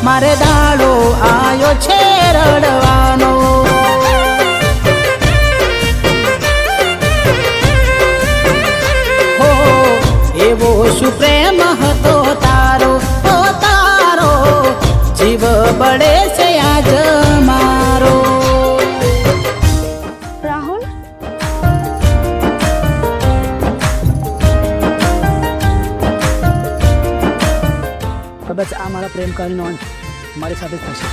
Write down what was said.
મારે દાડો આયો છે રડવાનો. હો એવો શું પ્રેમ હતો તારો, ઓ તારો જીવ બળે છે આજ મારો. રાહુલ, કદાચ આ મારા પ્રેમ કાર્યનો અંત મારી સાથે થશે.